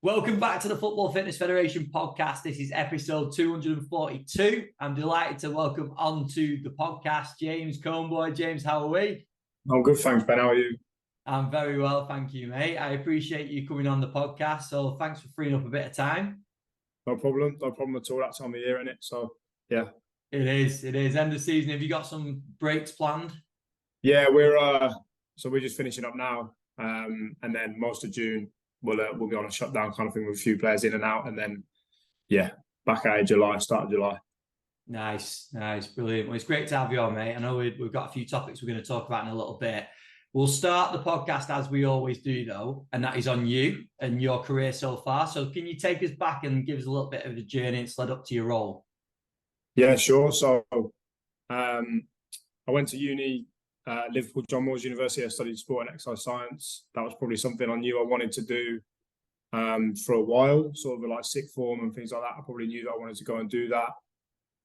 Welcome back to the Football Fitness Federation podcast. This is episode 242. I'm delighted to welcome onto the podcast James Coneboy. James, how are we? I'm good, thanks, Ben. How are you? I'm very well, thank you, mate. I appreciate you coming on the podcast. So thanks for freeing up a bit of time. No problem at all. That time of year, innit? So, yeah. It is. End of season. Have you got some breaks planned? Yeah, we're just finishing up now, and then most of June we'll be on a shutdown kind of thing with a few players in and out, and then back out in July, start of July. Nice, brilliant. Well, it's great to have you on, mate. I know we've got a few topics we're going to talk about in a little bit. We'll start the podcast as we always do, though, and that is on you and your career so far. So can you take us back and give us a little bit of a journey that's led up to your role? Yeah, sure. So I went to uni, Liverpool John Moores University. I studied sport and exercise science. That was probably something I knew I wanted to do for a while, sort of like sixth form and things like that. I probably knew that I wanted to go and do that.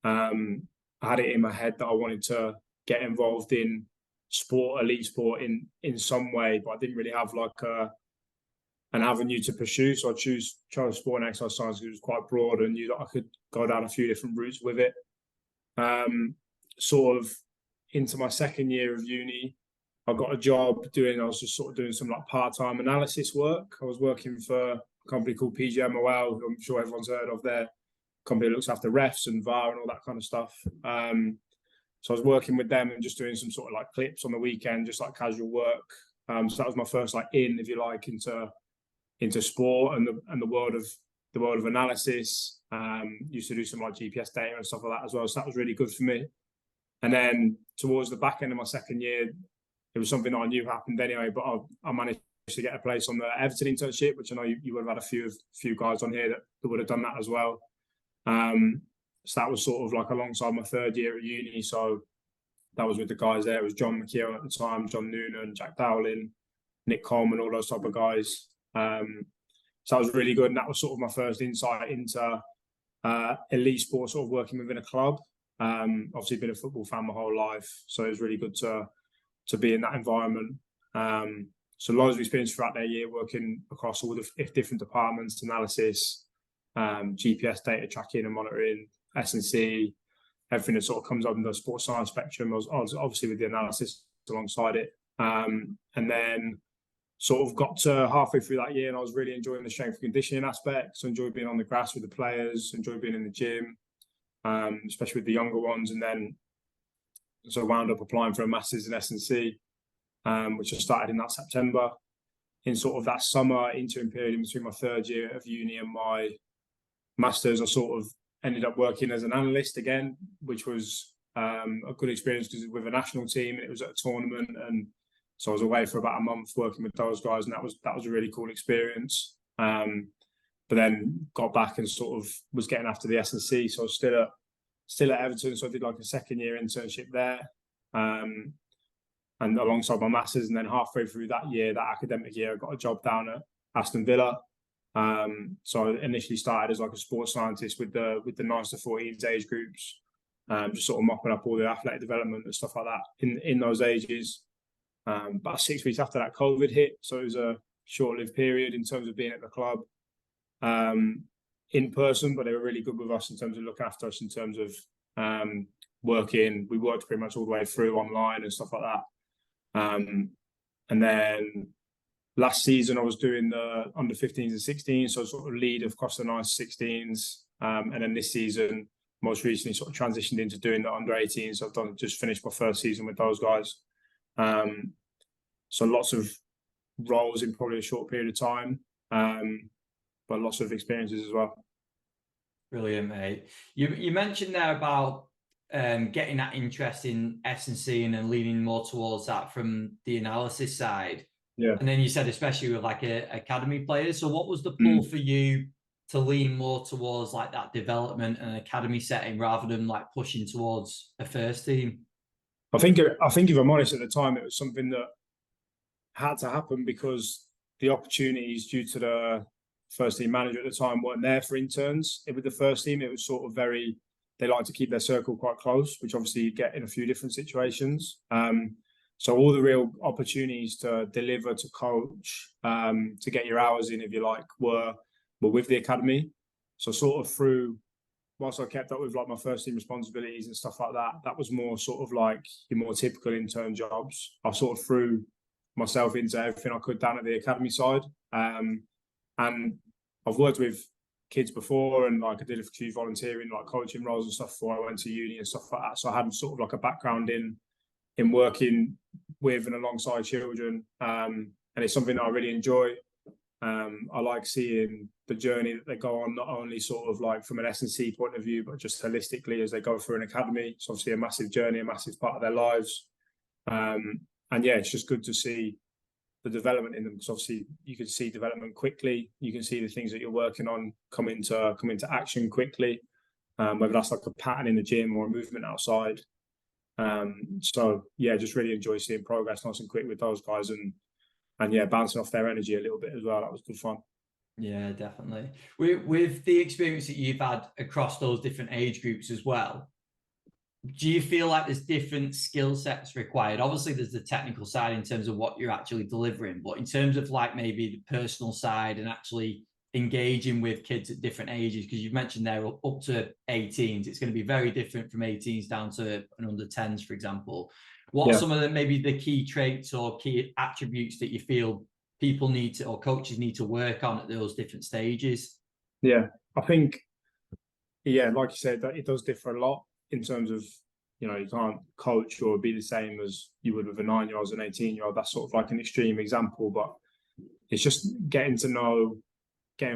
I had it in my head that I wanted to get involved in sport, elite sport in some way, but I didn't really have like an avenue to pursue. So I chose sport and exercise science because it was quite broad and knew that I could go down a few different routes with it. Sort of into my second year of uni, I got a job I was just sort of doing some like part-time analysis work. I was working for a company called PGMOL, who I'm sure everyone's heard of. Their company that looks after refs and VAR and all that kind of stuff. So I was working with them and just doing some sort of like clips on the weekend, just like casual work. So that was my first like if you like, into sport and the world of analysis. Used to do some like GPS data and stuff like that as well. So that was really good for me. And then towards the back end of my second year, it was something that I knew happened anyway, but I managed to get a place on the Everton internship, which I know you would have had a few guys on here that would have done that as well. So that was sort of like alongside my third year at uni. So that was with the guys there. It was John McKeown at the time, John Noonan, Jack Dowling, Nick Coleman, all those type of guys. So that was really good. And that was sort of my first insight into elite sport, sort of working within a club. Obviously been a football fan my whole life. So it was really good to be in that environment. So loads of experience throughout that year working across all the different departments, analysis, GPS data tracking and monitoring, S&C, everything that sort of comes up in the sports science spectrum. I was obviously with the analysis alongside it. And then sort of got to halfway through that year and I was really enjoying the strength and conditioning aspect. So enjoyed being on the grass with the players, enjoyed being in the gym, especially with the younger ones. And then so I wound up applying for a master's in S&C, which I started in that September. In sort of that summer interim period in between my third year of uni and my master's, I sort of ended up working as an analyst again, which was a good experience because it was with a national team and it was at a tournament. And so I was away for about a month working with those guys, and that was a really cool experience. But then got back and sort of was getting after the S&C. So I was still at Everton. So I did like a second year internship there. And alongside my masters, and then halfway through that academic year, I got a job down at Aston Villa. So I initially started as like a sports scientist with the 9s to 14s age groups, just sort of mopping up all the athletic development and stuff like that in those ages. About 6 weeks after that, COVID hit, so it was a short-lived period in terms of being at the club in person, but they were really good with us in terms of looking after us in terms of working. We worked pretty much all the way through online and stuff like that. And then last season, I was doing the under 15s and 16s, so sort of lead across the nice 16s. And then this season, most recently, sort of transitioned into doing the under 18s. So I've just finished my first season with those guys. So lots of roles in probably a short period of time, but lots of experiences as well. Brilliant, mate. You mentioned there about getting that interest in S&C and then leaning more towards that from the analysis side. Yeah. And then you said, especially with like academy players. So what was the pull for you to lean more towards like that development and academy setting rather than like pushing towards a first team? I think if I'm honest, at the time, it was something that had to happen because the opportunities due to the first team manager at the time weren't there for interns. With the first team, it was sort of they like to keep their circle quite close, which obviously you get in a few different situations. So all the real opportunities to deliver, to coach, to get your hours in, if you like, were were with the academy. So sort of through, whilst I kept up with like my first team responsibilities and stuff like that, that was more sort of like your more typical intern jobs. I sort of threw myself into everything I could down at the academy side. And I've worked with kids before, and like I did a few volunteering, like coaching roles and stuff before I went to uni and stuff like that. So I had sort of like a background in working with and alongside children. And it's something that I really enjoy. I like seeing the journey that they go on, not only sort of like from an S&C point of view, but just holistically as they go through an academy. It's obviously a massive journey, a massive part of their lives. And yeah, it's just good to see the development in them, because obviously you can see development quickly. You can see the things that you're working on come into action quickly, whether that's like a pattern in the gym or a movement outside. So yeah, just really enjoy seeing progress nice and quick with those guys, and yeah, bouncing off their energy a little bit as well. That was good fun. Yeah, definitely. With the experience that you've had across those different age groups as well, do you feel like there's different skill sets required? Obviously, there's the technical side in terms of what you're actually delivering, but in terms of like maybe the personal side and actually engaging with kids at different ages, because you've mentioned they're up to 18s, it's going to be very different from 18s down to an under 10s, for example. What are some of the maybe the key traits or key attributes that you feel people need to, or coaches need to work on at those different stages? Yeah, I think, yeah, like you said, that it does differ a lot in terms of, you know, you can't coach or be the same as you would with a 9-year-old and an 18-year-old. That's sort of like an extreme example, but it's just getting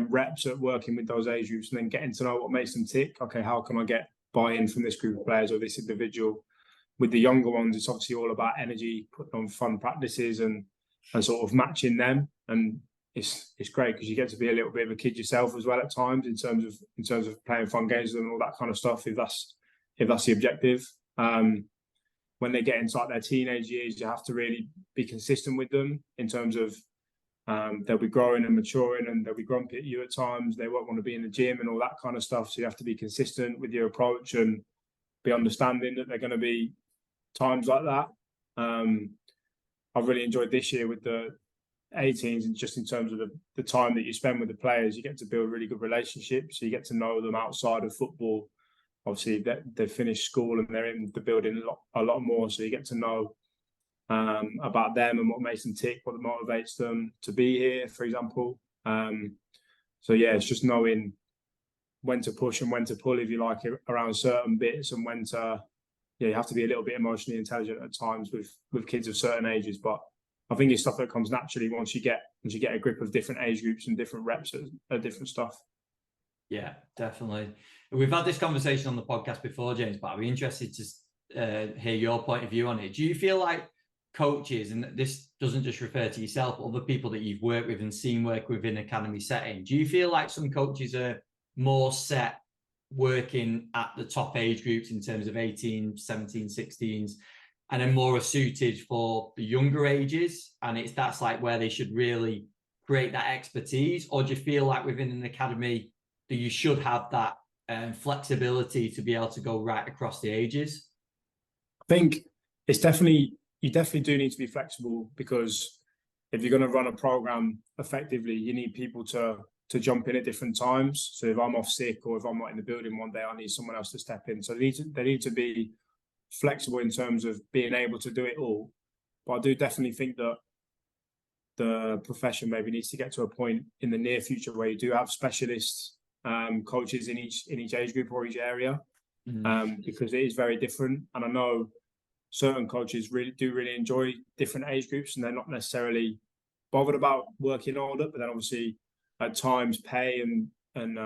reps at working with those age groups, and then getting to know what makes them tick. Okay, how can I get buy-in from this group of players or this individual? With the younger ones, it's obviously all about energy, putting on fun practices and sort of matching them. And it's great because you get to be a little bit of a kid yourself as well at times in terms of playing fun games and all that kind of stuff, if that's the objective. When they get into like their teenage years, you have to really be consistent with them in terms of they'll be growing and maturing, and they'll be grumpy at you at times. They won't want to be in the gym and all that kind of stuff. So you have to be consistent with your approach and be understanding that they're going to be times like that. I've really enjoyed this year with the 18s, and just in terms of the time that you spend with the players, you get to build really good relationships. So you get to know them outside of football. Obviously, they've finished school and they're in the building a lot more. So you get to know about them and what makes them tick, what motivates them to be here, for example. So yeah, it's just knowing when to push and when to pull, if you like, around certain bits, and when to, yeah, you have to be a little bit emotionally intelligent at times with kids of certain ages. But I think it's stuff that comes naturally once you get a grip of different age groups and different reps at different stuff. Yeah, definitely. We've had this conversation on the podcast before, James, but I'd be interested to hear your point of view on it. Do you feel like coaches, and this doesn't just refer to yourself, but other people that you've worked with and seen work within academy setting, do you feel like some coaches are more set working at the top age groups in terms of 18, 17, 16s, and are more suited for the younger ages, and that's like where they should really create that expertise? Or do you feel like within an academy that you should have that flexibility to be able to go right across the ages? I think you definitely do need to be flexible, because if you're going to run a program effectively, you need people to jump in at different times. So if I'm off sick or if I'm not in the building one day, I need someone else to step in. So they need to be flexible in terms of being able to do it all. But I do definitely think that the profession maybe needs to get to a point in the near future where you do have specialists coaches in each age group or each area, because it is very different. And I know certain coaches really enjoy different age groups, and they're not necessarily bothered about working older, but then obviously at times pay and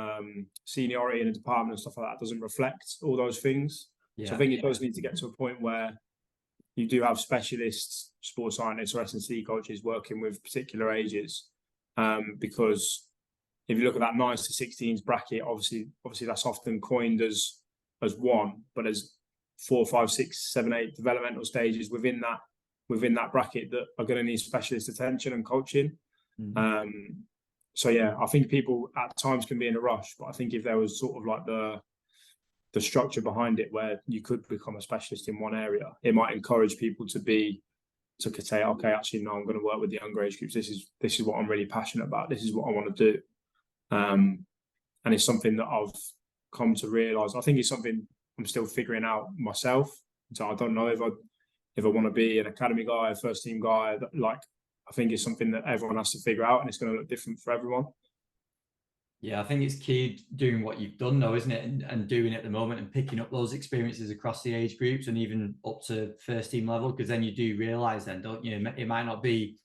seniority in a department and stuff like that doesn't reflect all those things. So I think it does need to get to a point where you do have specialists, sports scientists or S&C coaches working with particular ages, because if you look at that 9s to 16s bracket, obviously that's often coined as one, but there's 4, 5, 6, 7, 8 developmental stages within that bracket that are going to need specialist attention and coaching. So yeah, I think people at times can be in a rush, but I think if there was sort of like the structure behind it where you could become a specialist in one area, it might encourage people to say, okay, actually, no, I'm going to work with the younger age groups. This is what I'm really passionate about. This is what I want to do. And it's something that I've come to realise. I think it's something I'm still figuring out myself. So I don't know if I want to be an academy guy, a first team guy. Like, I think it's something that everyone has to figure out, and it's going to look different for everyone. Yeah, I think it's key doing what you've done though, isn't it? And doing it at the moment and picking up those experiences across the age groups and even up to first team level, because then you do realise then, don't you? It might not be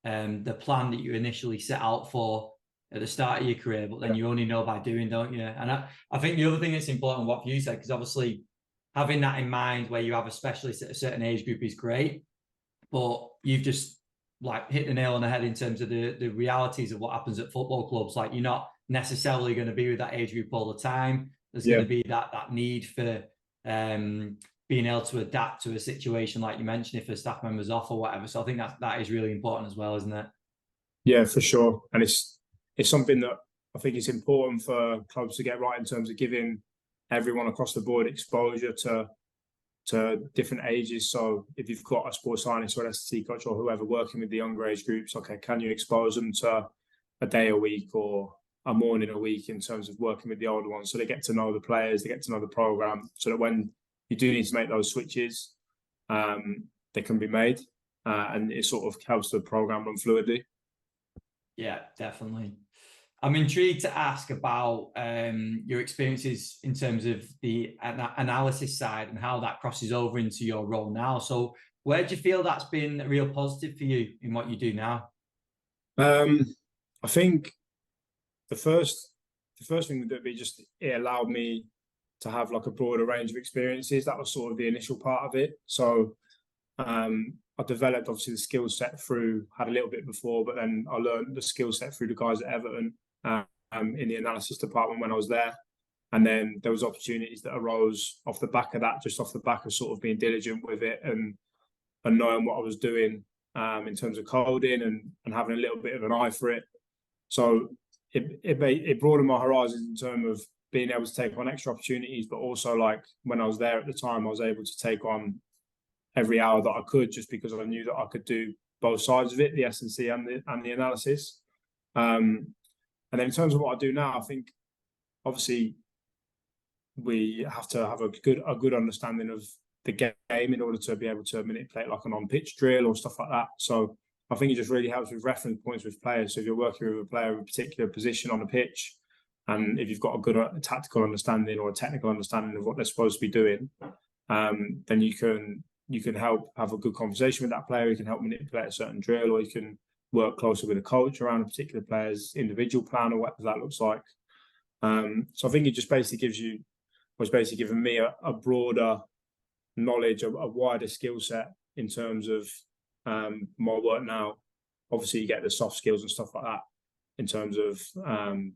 the plan that you initially set out for at the start of your career, but then you only know by doing, don't you? And I think the other thing that's important, what you said, because obviously having that in mind where you have a specialist at a certain age group is great, but you've just like hit the nail on the head in terms of the realities of what happens at football clubs. Like, you're not necessarily going to be with that age group all the time. There's going to be that need for being able to adapt to a situation, like you mentioned, if a staff member's off or whatever. So I think that is really important as well, isn't it? Yeah, for sure. And it's something that I think it's important for clubs to get right in terms of giving everyone across the board exposure to different ages. So if you've got a sports scientist or an ST coach or whoever working with the younger age groups, okay, can you expose them to a day a week or a morning a week in terms of working with the older ones, so they get to know the players, they get to know the program, so that when you do need to make those switches, they can be made, and it sort of helps the program run fluidly. Yeah, definitely. I'm intrigued to ask about your experiences in terms of the analysis side and how that crosses over into your role now. So where do you feel that's been a real positive for you in what you do now? I think the first thing that be just, it allowed me to have like a broader range of experiences. That was sort of the initial part of it. So I developed obviously the skill set through, had a little bit before, but then I learned the skill set through the guys at Everton in the analysis department when I was there. And then there was opportunities that arose off the back of that, just off the back of sort of being diligent with it and knowing what I was doing in terms of coding and having a little bit of an eye for it. So it broadened my horizons in terms of being able to take on extra opportunities, but also, like, when I was there at the time, I was able to take on every hour that I could, just because I knew that I could do both sides of it, the S&C and the analysis. And then in terms of what I do now, I think obviously we have to have a good understanding of the game in order to be able to manipulate like an on-pitch drill or stuff like that. So I think it just really helps with reference points with players. So if you're working with a player in a particular position on the pitch, and if you've got a good tactical understanding or a technical understanding of what they're supposed to be doing, then you can help have a good conversation with that player. You can help manipulate a certain drill, or you can work closer with a coach around a particular player's individual plan or what that looks like. So I think it just basically given me a broader knowledge, a wider skill set in terms of my work now. Obviously, you get the soft skills and stuff like that in terms of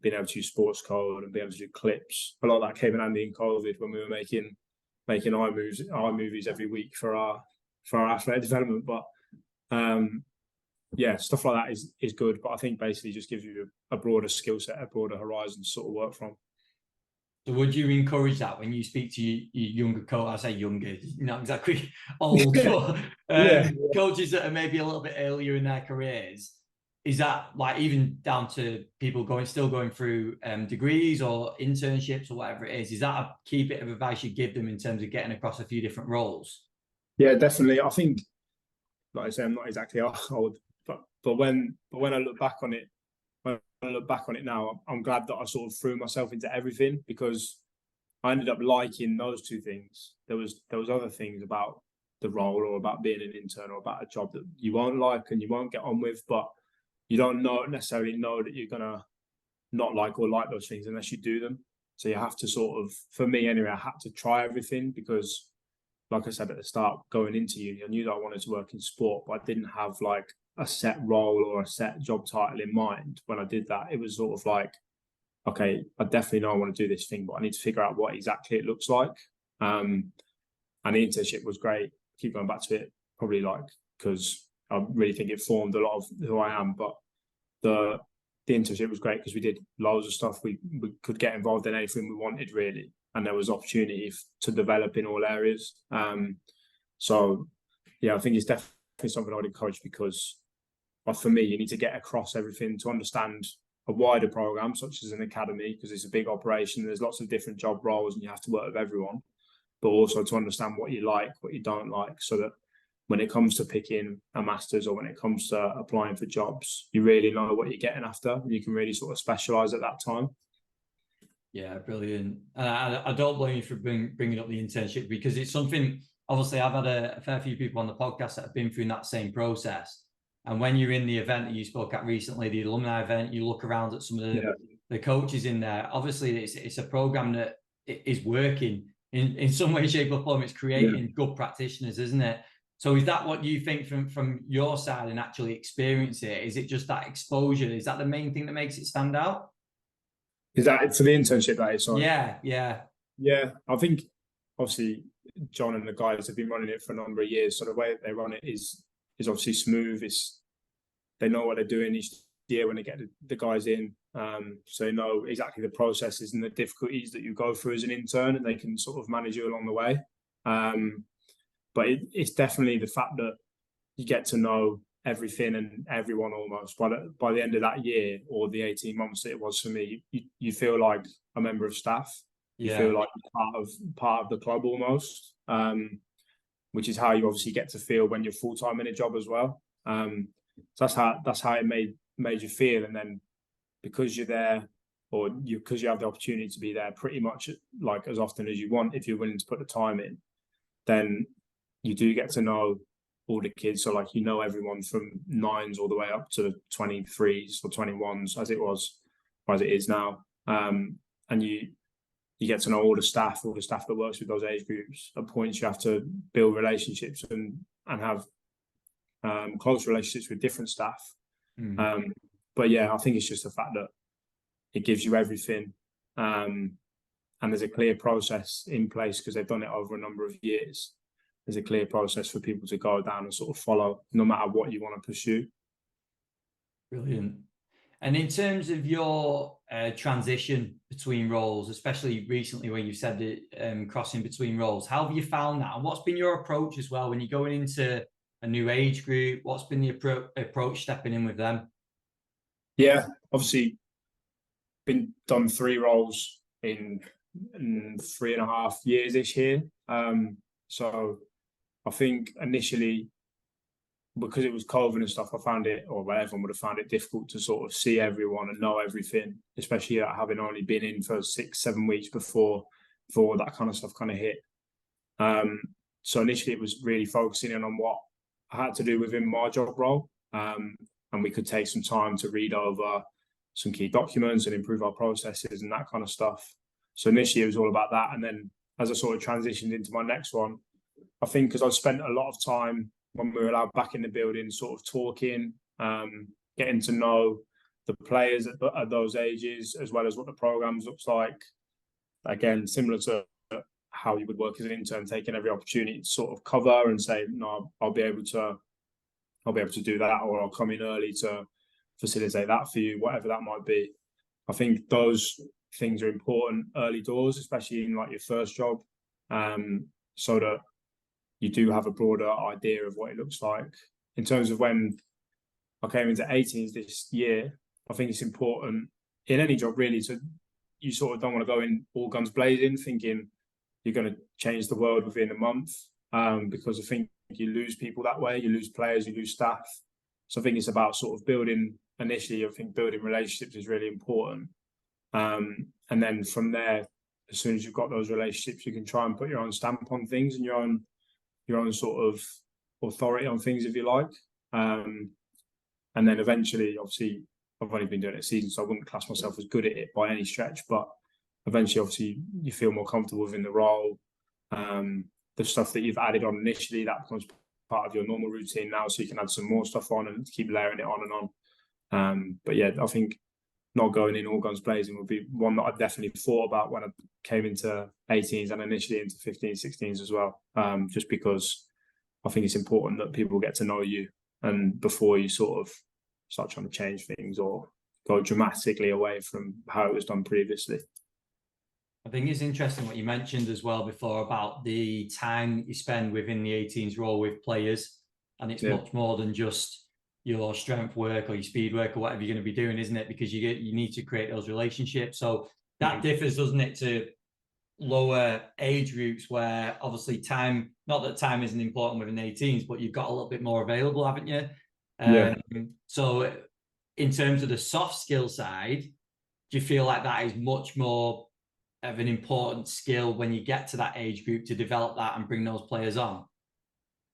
being able to use sports code and being able to do clips. A lot of that came in handy in COVID when we were making iMovies every week for our athletic development. But yeah, stuff like that is good. But I think basically just gives you a broader skill set, a broader horizon to sort of work from. So would you encourage that when you speak to your younger coach? I say younger, not exactly old, but coaches that are maybe a little bit earlier in their careers? Is that like even down to people still going through degrees or internships or whatever it is? Is that a key bit of advice you give them in terms of getting across a few different roles? Yeah, definitely. I think, like I say, I'm not exactly old, but when I look back on it, now, I'm glad that I sort of threw myself into everything, because I ended up liking those two things. There was other things about the role or about being an intern or about a job that you won't like and you won't get on with, but you don't necessarily know that you're gonna not like or like those things unless you do them. So you have to sort of, for me anyway, I had to try everything, because, like I said at the start, going into uni, I knew that I wanted to work in sport, but I didn't have like a set role or a set job title in mind. When I did that, it was sort of like, okay, I definitely know I want to do this thing, but I need to figure out what exactly it looks like. And the internship was great. Keep going back to it, probably like, because I really think it formed a lot of who I am. But the internship was great because we did loads of stuff. We could get involved in anything we wanted, really, and there was opportunity to develop in all areas. So yeah, I think it's definitely something I would encourage, because for me, you need to get across everything to understand a wider program, such as an academy, because it's a big operation. There's lots of different job roles and you have to work with everyone, but also to understand what you like, what you don't like, so that when it comes to picking a master's or when it comes to applying for jobs, you really know what you're getting after. You can really sort of specialize at that time. Yeah, brilliant. I don't blame you for bringing up the internship, because it's something, obviously, I've had a fair few people on the podcast that have been through that same process. And when you're in the event that you spoke at recently, the alumni event, you look around at some of the coaches in there. Obviously, it's a program that is working in some way, shape, or form. It's creating good practitioners, isn't it? So is that what you think from your side and actually experience it? Is it just that exposure? Is that the main thing that makes it stand out? Is that for the internship, that is? Sorry. Yeah. I think obviously John and the guys have been running it for a number of years. So the way they run it is obviously smooth. They know what they're doing each year when they get the guys in. So they know exactly the processes and the difficulties that you go through as an intern, and they can sort of manage you along the way. But it's definitely the fact that you get to know everything and everyone almost by the end of that year, or the 18 months that it was for me. You feel like a member of staff. You feel like part of the club almost, which is how you obviously get to feel when you're full-time in a job as well. So that's how it made you feel. And then because you're there, or because you have the opportunity to be there pretty much like as often as you want, if you're willing to put the time in, then you do get to know all the kids. So like, you know, everyone from 9s all the way up to the 23s or 21s as it is now. And you get to know all the staff that works with those age groups. At points you have to build relationships and have close relationships with different staff. But yeah, I think it's just the fact that it gives you everything. And there's a clear process in place because they've done it over a number of years. There's a clear process for people to go down and sort of follow, no matter what you want to pursue. Brilliant. And in terms of your transition between roles, especially recently when you said that crossing between roles, how have you found that? And what's been your approach as well when you're going into a new age group? What's been the approach stepping in with them? Yeah, obviously done 3 roles in 3.5 years this year. So I think initially, because it was COVID and stuff, I found it, or everyone would have found it difficult to sort of see everyone and know everything, especially having only been in for 6-7 weeks before that kind of stuff kind of hit. So initially it was really focusing in on what I had to do within my job role. And we could take some time to read over some key documents and improve our processes and that kind of stuff. So initially it was all about that. And then as I sort of transitioned into my next one, I think because I spent a lot of time when we were allowed back in the building, sort of talking, getting to know the players at those ages, as well as what the programs looks like. Again, similar to how you would work as an intern, taking every opportunity to sort of cover and say, no, I'll be able to do that, or I'll come in early to facilitate that for you, whatever that might be. I think those things are important early doors, especially in like your first job, so that you do have a broader idea of what it looks like. In terms of when I came into 18s this year, I think it's important in any job really, so you sort of don't want to go in all guns blazing thinking you're going to change the world within a month, because I think you lose people that way, you lose players, you lose staff. So I think it's about sort of building initially. I think building relationships is really important. And then from there, as soon as you've got those relationships, you can try and put your own stamp on things and your own sort of authority on things, if you like. And then eventually, obviously, I've only been doing it a season, so I wouldn't class myself as good at it by any stretch. But eventually, obviously, you feel more comfortable within the role. The stuff that you've added on initially, that becomes part of your normal routine now, so you can add some more stuff on and keep layering it on and on. But yeah, I think not going in all guns blazing would be one that I definitely thought about when I came into 18s and initially into 15s, 16s as well. Just because I think it's important that people get to know you, and before you sort of start trying to change things or go dramatically away from how it was done previously. I think it's interesting what you mentioned as well before about the time that you spend within the 18s role with players, and it's much more than just your strength work or your speed work or whatever you're going to be doing, isn't it? Because you need to create those relationships. So that differs, doesn't it, to lower age groups where obviously time, not that time isn't important within 18s, but you've got a little bit more available, haven't you? So in terms of the soft skill side, do you feel like that is much more of an important skill when you get to that age group to develop that and bring those players on?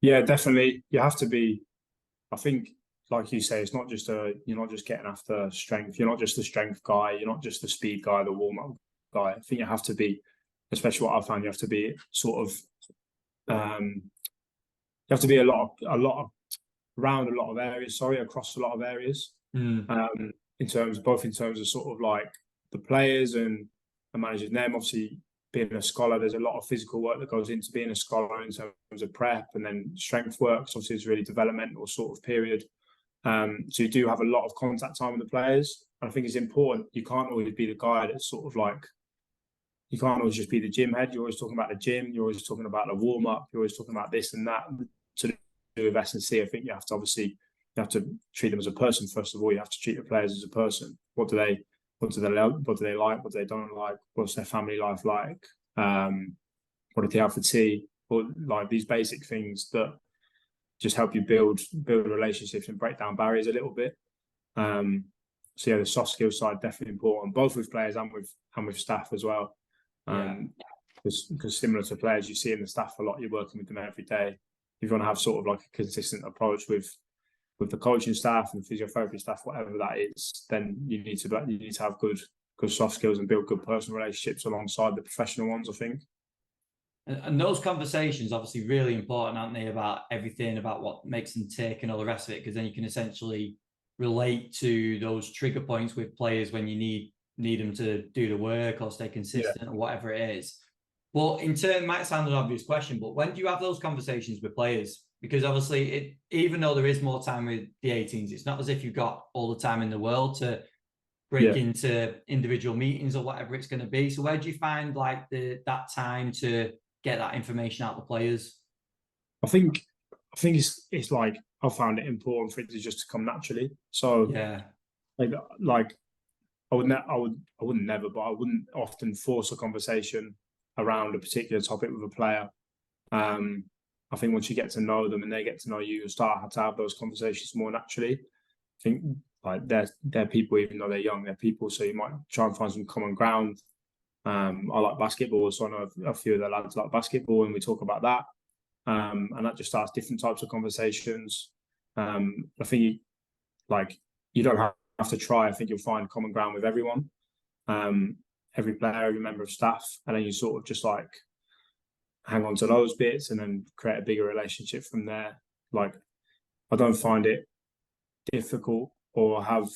Yeah, definitely. You have to be, I think, like you say, it's not just you're not just getting after strength. You're not just the strength guy. You're not just the speed guy, the warm-up guy. I think you have to be, especially what I found, you have to be sort of, you have to be around a lot of areas, across a lot of areas. In terms of sort of like the players and managing them. Obviously, being a scholar, there's a lot of physical work that goes into being a scholar in terms of prep, and then strength work. Obviously, it's really developmental sort of period. So you do have a lot of contact time with the players. I think it's important. You can't always be the guy that's sort of like, you can't always just be the gym head. You're always talking about the gym. You're always talking about the warm up. You're always talking about this and that. To do with S&C, I think you have to treat them as a person first of all. You have to treat the players as a person. What do they like? What do they don't like? What's their family life like? What do they have for tea? Or like these basic things that just help you build relationships and break down barriers a little bit. So yeah, the soft skills side definitely important, both with players and with staff as well. Because similar to players, you see in the staff a lot. You're working with them every day. If you want to have sort of like a consistent approach with the coaching staff and physiotherapy staff, whatever that is, then you need to have good soft skills and build good personal relationships alongside the professional ones, I think. And those conversations obviously really important, aren't they, about everything, about what makes them tick and all the rest of it, because then you can essentially relate to those trigger points with players when you need them to do the work or stay consistent or whatever it is. But in turn, might sound an obvious question, but when do you have those conversations with players? Because obviously, even though there is more time with the 18s, it's not as if you've got all the time in the world to break into individual meetings or whatever it's going to be. So where do you find like that time to get that information out to players? I think it's like I found it important for it to just come naturally. So like I wouldn't never, but I wouldn't often force a conversation around a particular topic with a player. I think once you get to know them and they get to know you, you'll start to have those conversations more naturally. I think like they're people, even though they're young, they're people. So you might try and find some common ground. I like basketball, so I know a few of the lads like basketball, and we talk about that. And that just starts different types of conversations. I think you don't have to try. I think you'll find common ground with everyone, every player, every member of staff, and then you sort of just like hang on to those bits and then create a bigger relationship from there. Like, I don't find it difficult or have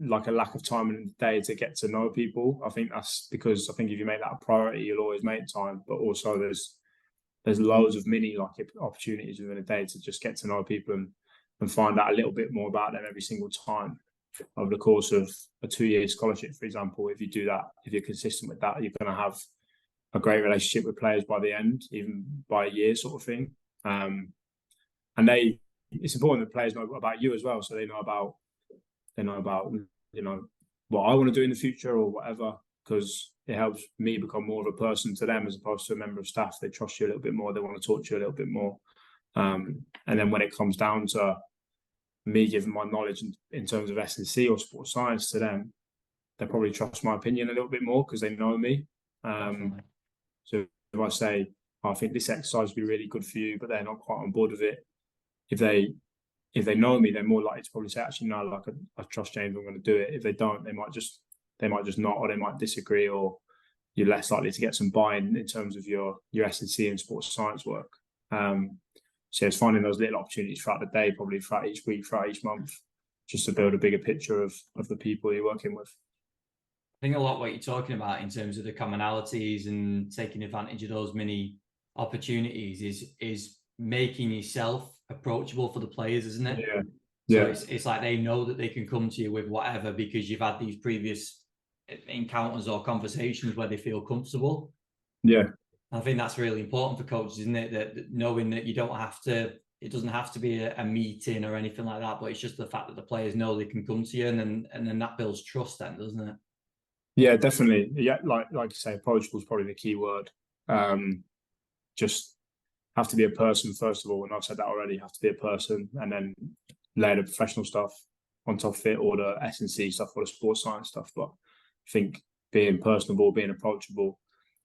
like a lack of time in the day to get to know people. I think that's because I think if you make that a priority, you'll always make time. But also there's loads of mini like opportunities within a day to just get to know people and find out a little bit more about them every single time over the course of a 2-year scholarship, for example. If you do that, if you're consistent with that, you're going to have a great relationship with players by the end, even by a year sort of thing. And it's important that players know about you as well, so they know about what I want to do in the future or whatever, because it helps me become more of a person to them as opposed to a member of staff. They trust you a little bit more. They want to talk to you a little bit more. And then when it comes down to me giving my knowledge in terms of S&C or sports science to them, they probably trust my opinion a little bit more because they know me. So if I say, I think this exercise would be really good for you, but they're not quite on board with it, if they know me, they're more likely to probably say, actually, no, like I trust James, I'm going to do it. If they don't, they might just not, or they might disagree, or you're less likely to get some buy-in in terms of your S&C and sports science work. So it's finding those little opportunities throughout the day, probably throughout each week, throughout each month, just to build a bigger picture of the people you're working with. I think a lot what you're talking about in terms of the commonalities and taking advantage of those mini opportunities is making yourself approachable for the players, isn't it? So it's like they know that they can come to you with whatever because you've had these previous encounters or conversations where they feel comfortable. I think that's really important for coaches, isn't it? That knowing that you don't have to it doesn't have to be a meeting or anything like that, but it's just the fact that the players know they can come to you, and then that builds trust then, doesn't it? Yeah, definitely. Yeah, like you say, approachable is probably the key word. Just have to be a person first of all, and I've said that already. Have to be a person, and then layer the professional stuff on top of it, or the S&C stuff, or the sports science stuff. But I think being personable, being approachable,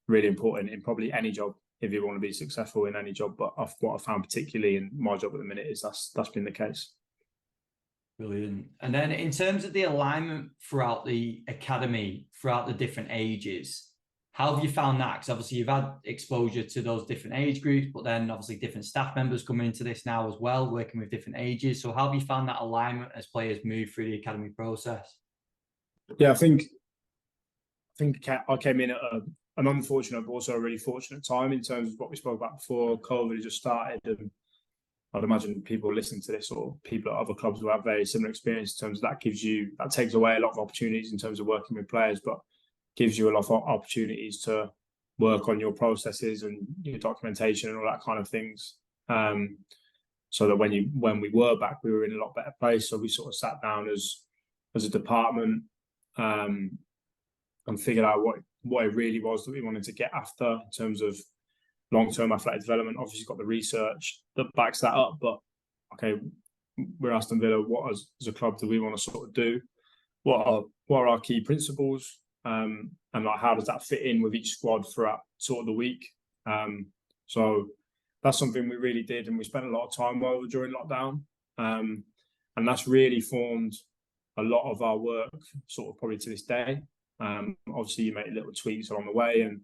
really important in probably any job if you want to be successful in any job. But what I found particularly in my job at the minute is that's been the case. Brilliant. And then in terms of the alignment throughout the academy, throughout the different ages, how have you found that? Because obviously you've had exposure to those different age groups, but then obviously different staff members coming into this now as well, working with different ages. So how have you found that alignment as players move through the academy process? Yeah, I think I came in at an unfortunate but also a really fortunate time in terms of what we spoke about before. COVID had just started, and I'd imagine people listening to this or people at other clubs will have very similar experience in terms of that takes away a lot of opportunities in terms of working with players, but gives you a lot of opportunities to work on your processes and your documentation and all that kind of things. So that when we were back, we were in a lot better place. So we sort of sat down as a department and figured out what it really was that we wanted to get after in terms of long-term athletic development. Obviously, got the research that backs that up, but okay, we're Aston Villa. What as a club do we want to sort of do? What are our key principles? And like how does that fit in with each squad throughout sort of the week? So that's something we really did, and we spent a lot of time over during lockdown. And that's really formed a lot of our work, sort of probably to this day. Obviously, you make little tweaks along the way, and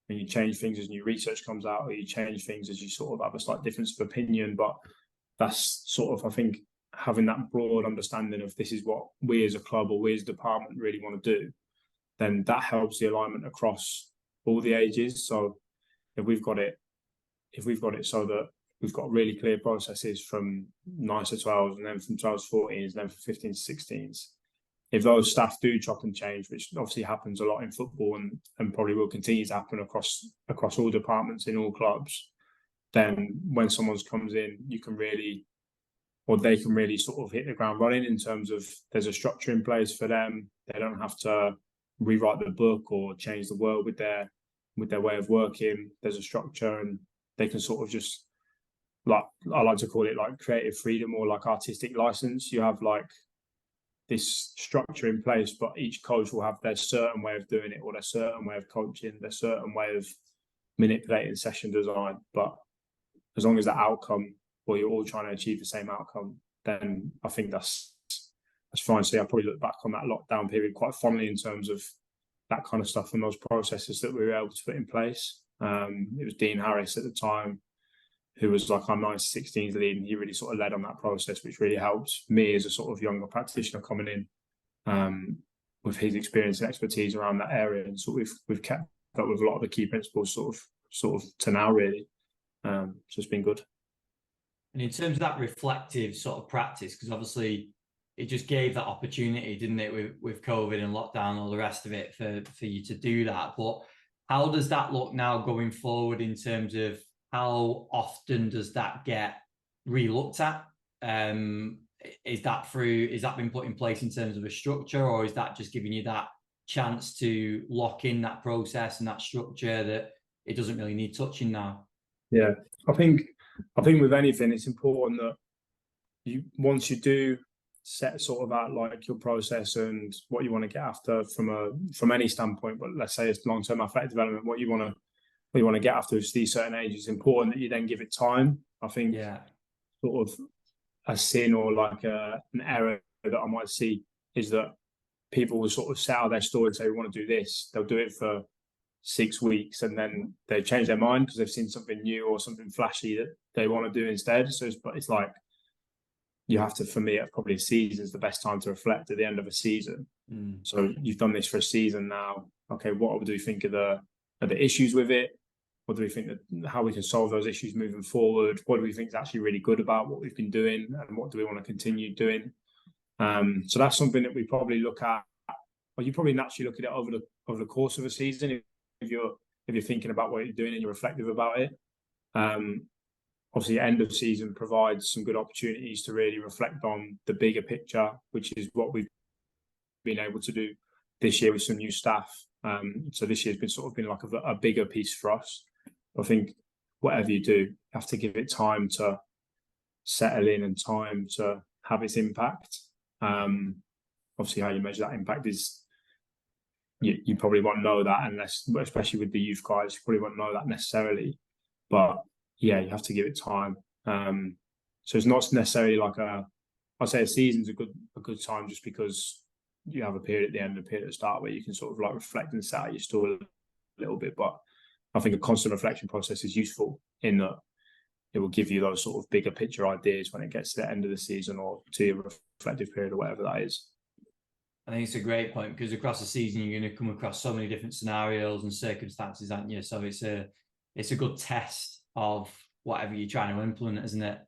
you change things as new research comes out, or you change things as you sort of have a slight difference of opinion. But that's sort of, I think, having that broad understanding of this is what we as a club or we as a department really want to do, then that helps the alignment across all the ages. So if we've got it so that we've got really clear processes from 9s to 12s, and then from 12s to 14s, and then from 15s to 16s, if those staff do chop and change, which obviously happens a lot in football and probably will continue to happen across all departments in all clubs, then when someone comes in, they can really sort of hit the ground running in terms of there's a structure in place for them. They don't have to rewrite the book or change the world with their way of working. There's a structure, and they can sort of just, like, I like to call it like creative freedom or like artistic license. You have like this structure in place, but each coach will have their certain way of doing it, or their certain way of coaching, their certain way of manipulating session design. But as long as the outcome, or you're all trying to achieve the same outcome, then I think that's fine. So yeah, I probably look back on that lockdown period quite fondly in terms of that kind of stuff and those processes that we were able to put in place. It was Dean Harris at the time, who was like our 9 to 16s lead, and he really sort of led on that process, which really helped me as a sort of younger practitioner coming in with his experience and expertise around that area. And so we've kept up with a lot of the key principles sort of to now, really. So it's been good. And in terms of that reflective sort of practice, because obviously it just gave that opportunity, didn't it, with COVID and lockdown and all the rest of it for you to do that. But how does that look now going forward in terms of how often does that get re-looked at? Is that been put in place in terms of a structure, or is that just giving you that chance to lock in that process and that structure that it doesn't really need touching now? Yeah, I think with anything, it's important that once you do set sort of out like your process and what you want to get after from any standpoint, but let's say it's long-term athletic development, what you want to get after is these certain ages. It's important that you then give it time. I think sort of a sin or like an error that I might see is that people will sort of set out their story and say, we want to do this. They'll do it for 6 weeks, and then they change their mind because they've seen something new or something flashy that they want to do instead. So it's like, you have to, for me, probably a season is the best time to reflect at the end of a season. So you've done this for a season now. Okay, what do we think of the issues with it? What do we think how we can solve those issues moving forward? What do we think is actually really good about what we've been doing, and what do we want to continue doing? So that's something that we probably look at, or you probably naturally look at it over the course of a season if you're thinking about what you're doing and you're reflective about it. obviously end of season provides some good opportunities to really reflect on the bigger picture, which is what we've been able to do this year with some new staff. So this year's been like a bigger piece for us. I think whatever you do, you have to give it time to settle in and time to have its impact. Obviously, how you measure that impact is you probably won't know that unless, especially with the youth guys, you probably won't know that necessarily. But yeah, you have to give it time. So it's not necessarily like I'd say a season's a good time just because you have a period at the end and a period at the start where you can sort of like reflect and set out your story a little bit. But I think a constant reflection process is useful in that it will give you those sort of bigger picture ideas when it gets to the end of the season or to your reflective period or whatever that is. I think it's a great point because across the season you're going to come across so many different scenarios and circumstances, aren't you? So it's a good test of whatever you're trying to implement, isn't it?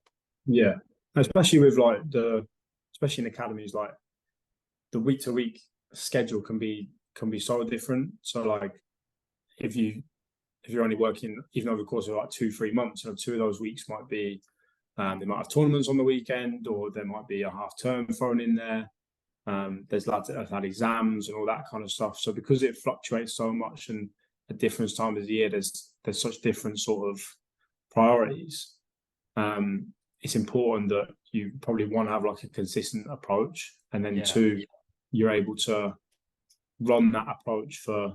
Yeah, especially with like especially in academies, like the week to week schedule can be so different. So like if you're only working even over the course of like 2-3 months, 2 of those weeks might be they might have tournaments on the weekend, or there might be a half term thrown in there. There's lads that have had exams and all that kind of stuff. So because it fluctuates so much and at different times of the year, there's such different sort of priorities. It's important that you probably want to have like a consistent approach, and then two, you're able to run that approach for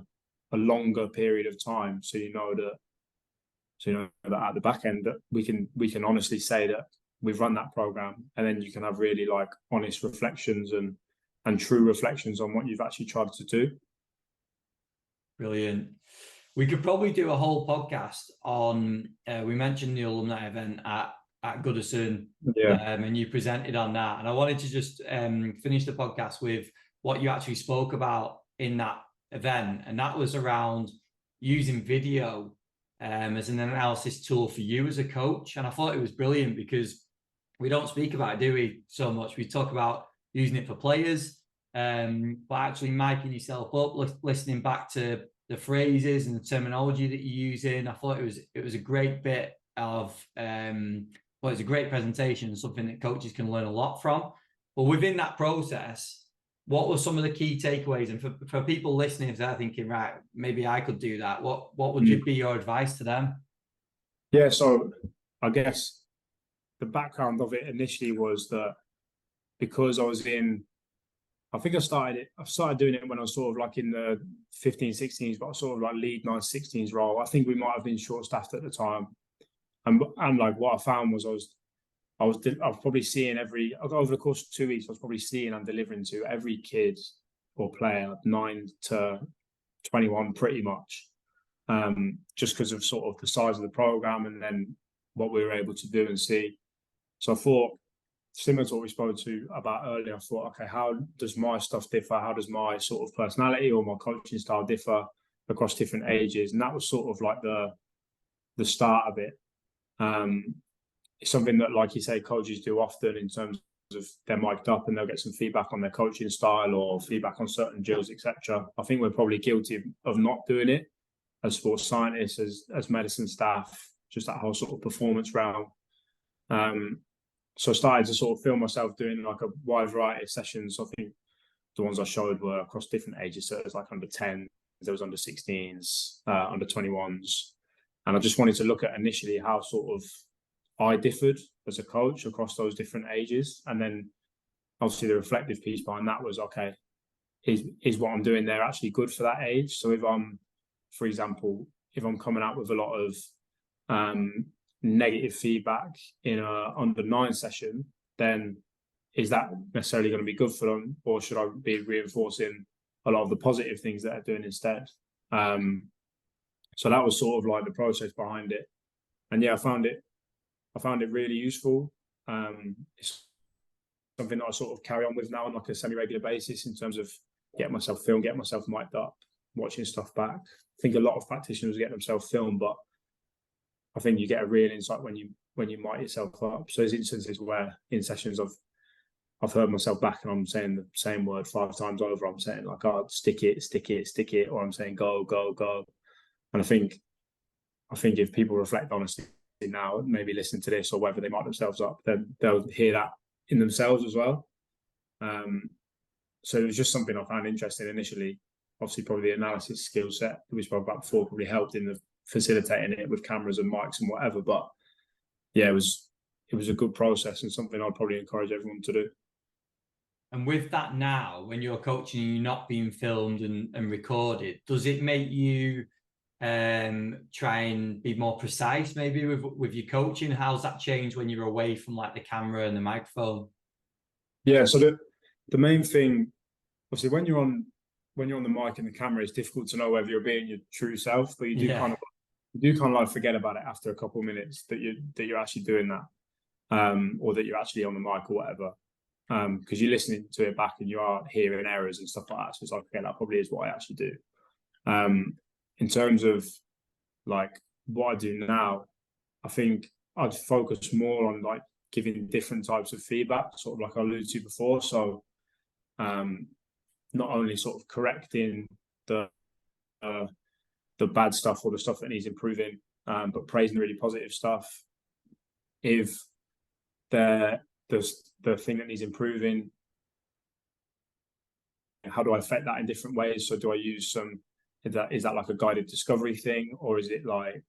a longer period of time, so you know that at the back end that we can honestly say that we've run that program, and then you can have really like honest reflections and true reflections on what you've actually tried to do. Brilliant. We could probably do a whole podcast on we mentioned the alumni event at Goodison, and you presented on that, and I wanted to just finish the podcast with what you actually spoke about in that event, and that was around using video as an analysis tool for you as a coach. And I thought it was brilliant because we don't speak about it, do we, so much? We talk about using it for players, but actually micing yourself up, listening back to the phrases and the terminology that you're using. I thought it was a great bit of well, it's a great presentation, something that coaches can learn a lot from. But within that process, what were some of the key takeaways? And for people listening, if they're thinking, right, maybe I could do that, what would be your advice to them? Yeah, so I guess the background of it initially was that because I started doing it when I was sort of like in the 15, 16s, but I sort of like lead 9, 16s role. I think we might have been short-staffed at the time. And like what I found was I was probably seeing over the course of 2 weeks, I was probably seeing and delivering to every kid or player 9 to 21 pretty much, just because of sort of the size of the program and then what we were able to do and see. So I thought, similar to what we spoke to about earlier, I thought, okay, how does my stuff differ? How does my sort of personality or my coaching style differ across different ages? And that was sort of like the start of it. It's something that, like you say, coaches do often in terms of they're mic'd up and they'll get some feedback on their coaching style or feedback on certain drills, etc. I think we're probably guilty of not doing it as sports scientists, as medicine staff, just that whole sort of performance realm. So I started to sort of feel myself doing like a wide variety of sessions. I think the ones I showed were across different ages. So it was like under 10s, there was under 16s, under 21s. And I just wanted to look at initially how sort of I differed as a coach across those different ages. And then obviously the reflective piece behind that was, okay, is what I'm doing there actually good for that age? So if I'm, for example, if I'm coming out with a lot of negative feedback in a under 9 session, then is that necessarily going to be good for them, or should I be reinforcing a lot of the positive things that they're doing instead? So that was sort of like the process behind it. And yeah, I found it really useful. It's something that I sort of carry on with now on like a semi-regular basis in terms of getting myself filmed, getting myself mic'd up, watching stuff back. I think a lot of practitioners get themselves filmed, but I think you get a real insight when you mic yourself up. So there's instances where in sessions I've heard myself back and I'm saying the same word 5 times over. I'm saying like, oh, stick it, or I'm saying go. And I think if people reflect honestly now maybe listen to this, or whether they mic themselves up, then they'll hear that in themselves as well. So it was just something I found interesting initially. Obviously, probably the analysis skill set that we spoke about before probably helped in the facilitating it with cameras and mics and whatever. But yeah, it was a good process and something I'd probably encourage everyone to do. And with that now, when you're coaching and you're not being filmed and recorded, does it make you try and be more precise maybe with your coaching? How's that changed when you're away from like the camera and the microphone? Yeah, so the main thing, obviously, when you're on the mic and the camera, it's difficult to know whether you're being your true self, but you do kind of like forget about it after a couple of minutes that you're actually doing that, or that you're actually on the mic or whatever, because you're listening to it back and you are hearing errors and stuff like that. So it's like, okay, that probably is what I actually do. In terms of like what I do now, I think I'd focus more on like giving different types of feedback, sort of like I alluded to before. So not only sort of correcting the bad stuff or the stuff that needs improving, but praising the really positive stuff. If there's the thing that needs improving, how do I affect that in different ways? So do I use is that like a guided discovery thing, or is it like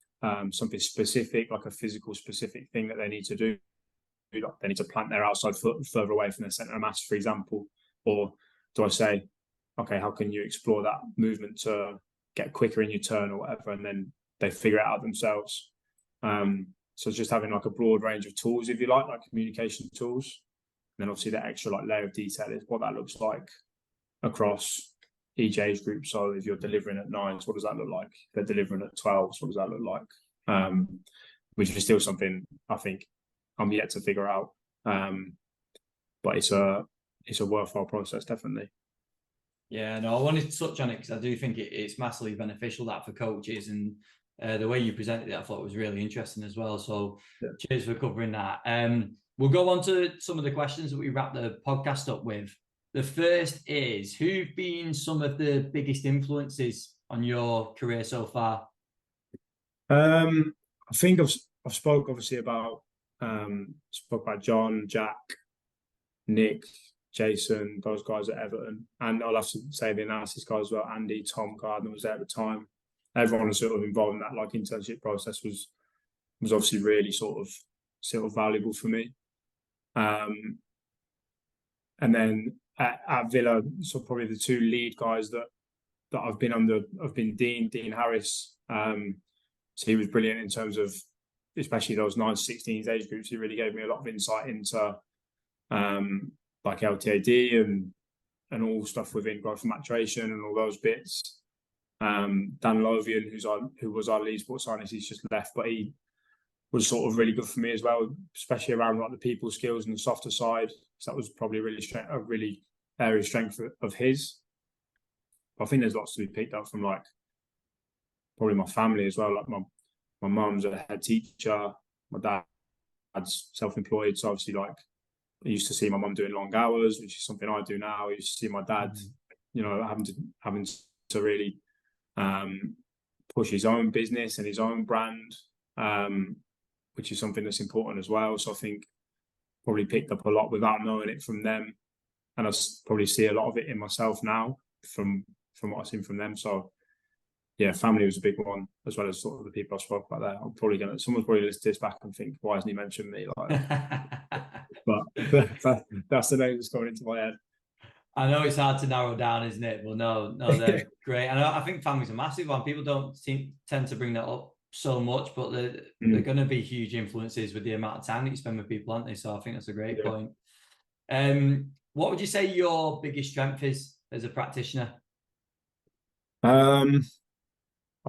something specific, like a physical specific thing that they need to do? Like they need to plant their outside foot further away from the center of mass, for example. Or do I say, okay, how can you explore that movement to get quicker in your turn or whatever, and then they figure it out themselves. So it's just having like a broad range of tools, if you like communication tools. And then obviously that extra like layer of detail is what that looks like across each age group. So if you're delivering at 9s, what does that look like? If they're delivering at 12s, what does that look like? Which is still something I think I'm yet to figure out. But it's a worthwhile process, definitely. Yeah, no, I wanted to touch on it because I do think it's massively beneficial that for coaches, and the way you presented it, I thought was really interesting as well. So cheers for covering that. We'll go on to some of the questions that we wrap the podcast up with. The first is, who've been some of the biggest influences on your career so far? I think I've spoke obviously about John, Jack, Nick, Jason, those guys at Everton, and I'll have to say the analysis guys as well. Andy, Tom Gardner was there at the time. Everyone was sort of involved in that like internship process was obviously really sort of valuable for me. And then at Villa, so probably the two lead guys that I've been under have been Dean Harris. So he was brilliant in terms of especially those 9-16s age groups. He really gave me a lot of insight into like LTAD and all stuff within growth and maturation and all those bits. Dan Lovian, who was our lead sports scientist, he's just left, but he was sort of really good for me as well, especially around like the people skills and the softer side. So that was probably a really area of strength of his. But I think there's lots to be picked up from like probably my family as well. Like my mum's a head teacher, my dad's self-employed, so obviously like I used to see my mum doing long hours, which is something I do now. I used to see my dad, having to really push his own business and his own brand, which is something that's important as well. So I think probably picked up a lot without knowing it from them, and I probably see a lot of it in myself now from what I've seen from them. So yeah, family was a big one, as well as sort of the people I spoke about there. Someone's probably listened to this back and think, why hasn't he mentioned me? Like, but that's the name that's going into my head. I know it's hard to narrow down, isn't it? Well, no, they're great. And I think family's a massive one. People don't tend to bring that up so much, but they're going to be huge influences with the amount of time that you spend with people, aren't they? So I think that's a great point. What would you say your biggest strength is as a practitioner? I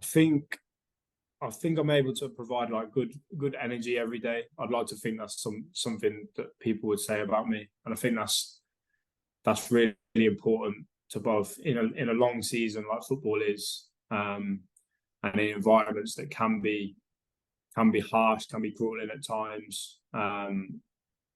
think I'm able to provide like good energy every day. I'd like to think that's something that people would say about me, and I think that's really important to both in a long season like football is, and in environments that can be harsh, can be grueling at times.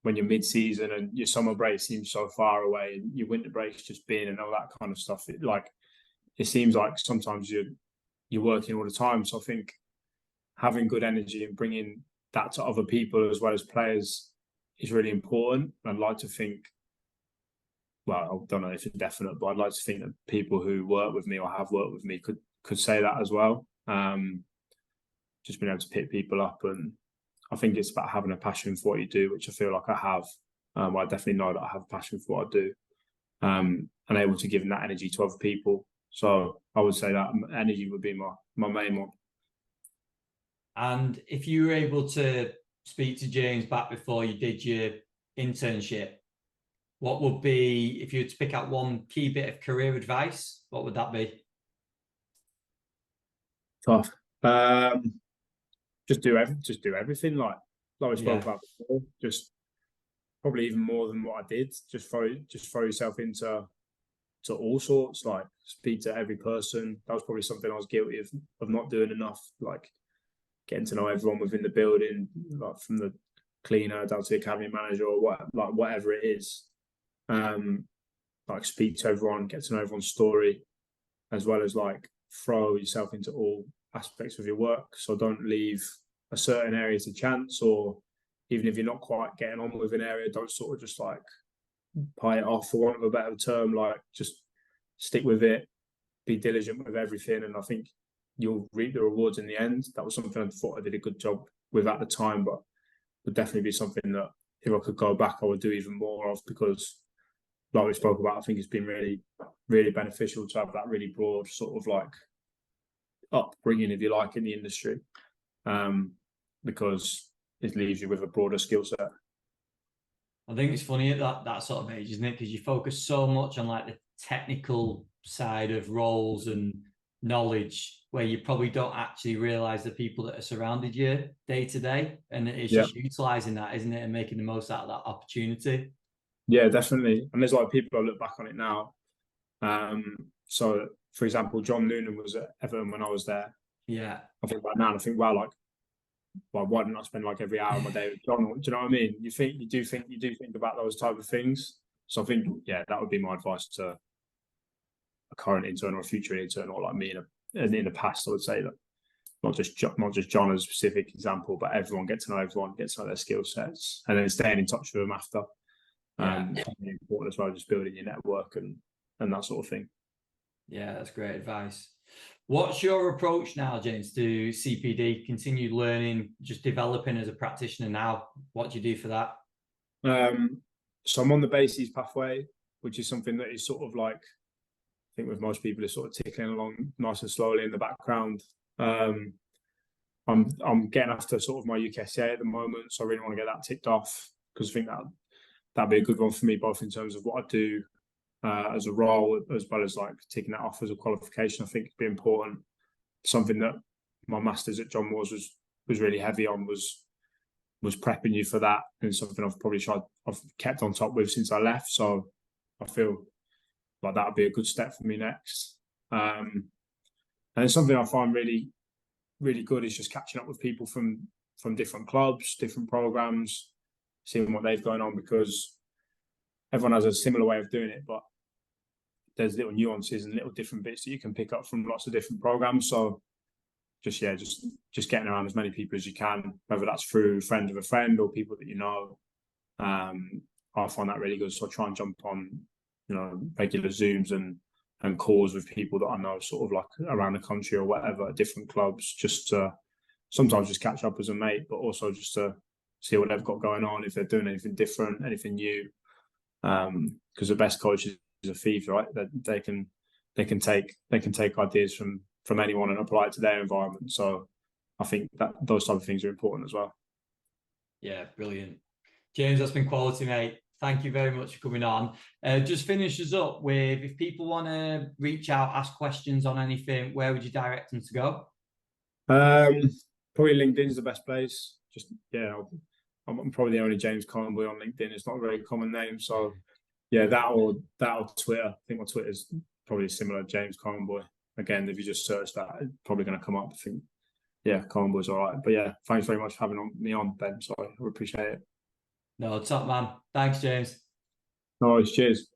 When you're mid-season and your summer break seems so far away, and your winter break's just been and all that kind of stuff. It seems like sometimes you're working all the time. So I think having good energy and bringing that to other people as well as players is really important. I'd like to think, well, I don't know if it's definite, but I'd like to think that people who work with me or have worked with me could say that as well. Just being able to pick people up, and I think it's about having a passion for what you do, which I feel like I have. I definitely know that I have a passion for what I do, and able to give that energy to other people. So I would say that energy would be my main one. And if you were able to speak to James back before you did your internship, what would be, if you were to pick out one key bit of career advice, what would that be? Tough. Just do everything like we spoke about before. Just probably even more than what I did. Just throw yourself into all sorts. Like speak to every person. That was probably something I was guilty of not doing enough. Like getting to know everyone within the building, like from the cleaner down to the academy manager or whatever it is. Like speak to everyone, get to know everyone's story, as well as like throw yourself into all aspects of your work. So don't leave a certain area to chance, or even if you're not quite getting on with an area, don't sort of just like pie it off, for want of a better term. Like just stick with it, be diligent with everything, and I think you'll reap the rewards in the end. That was something I thought I did a good job with at the time, but would definitely be something that if I could go back, I would do even more of, because like we spoke about, I think it's been really, really beneficial to have that really broad sort of like upbringing, if you like, in the industry, because it leaves you with a broader skill set. I think it's funny at that sort of age, isn't it? Because you focus so much on like the technical side of roles and knowledge, where you probably don't actually realize the people that are surrounded you day to day. And it's just utilizing that, isn't it? And making the most out of that opportunity. Yeah, definitely. And there's like people I look back on it now. So for example, John Noonan was at Everton when I was there. Yeah. I think about now and I think, wow, like, well, why didn't I spend like every hour of my day with John? Do you know what I mean? You do think about those type of things. So I think, yeah, that would be my advice to a current intern or a future intern, or like me in the past. I would say that not just John as a specific example, but everyone, get to know everyone, get to know their skill sets, and then staying in touch with them after. Really important as well, just building your network and that sort of thing. Yeah, that's great advice. What's your approach now, James, to CPD? Continued learning, just developing as a practitioner now. What do you do for that? So I'm on the bases pathway, which is something that is sort of like, I think with most people, is sort of ticking along nice and slowly in the background. I'm getting after sort of my UKSA at the moment, so I really want to get that ticked off, because I think that'd be a good one for me, both in terms of what I do as a role, as well as like ticking that off as a qualification. I think it'd be important. Something that my masters at John Moores was really heavy on was prepping you for that, and something I've kept on top with since I left. So I feel like that would be a good step for me next. And it's something I find really, really good is just catching up with people from different clubs, different programs, seeing what they've going on, because everyone has a similar way of doing it, but there's little nuances and little different bits that you can pick up from lots of different programs. So just getting around as many people as you can, whether that's through a friend of a friend or people that you know. I find that really good. So I try and jump on, regular Zooms and calls with people that I know sort of like around the country or whatever, different clubs, just to sometimes just catch up as a mate, but also just to see what they've got going on, if they're doing anything different, anything new. Because the best coaches are thieves, right? They can take ideas from anyone and apply it to their environment. So I think that those type of things are important as well. Yeah, brilliant. James, that's been quality, mate. Thank you very much for coming on. Just finish us up with, if people want to reach out, ask questions on anything, where would you direct them to go? Probably LinkedIn is the best place. I'm probably the only James Coneboy on LinkedIn. It's not a very common name, so yeah, that or Twitter. I think my Twitter is probably similar, James Coneboy. Again, if you just search that, it's probably going to come up. I think, yeah, Coneboy's all right. But yeah, thanks very much for having me on, Ben. So I appreciate it. No, top man. Thanks, James. No worries. Cheers.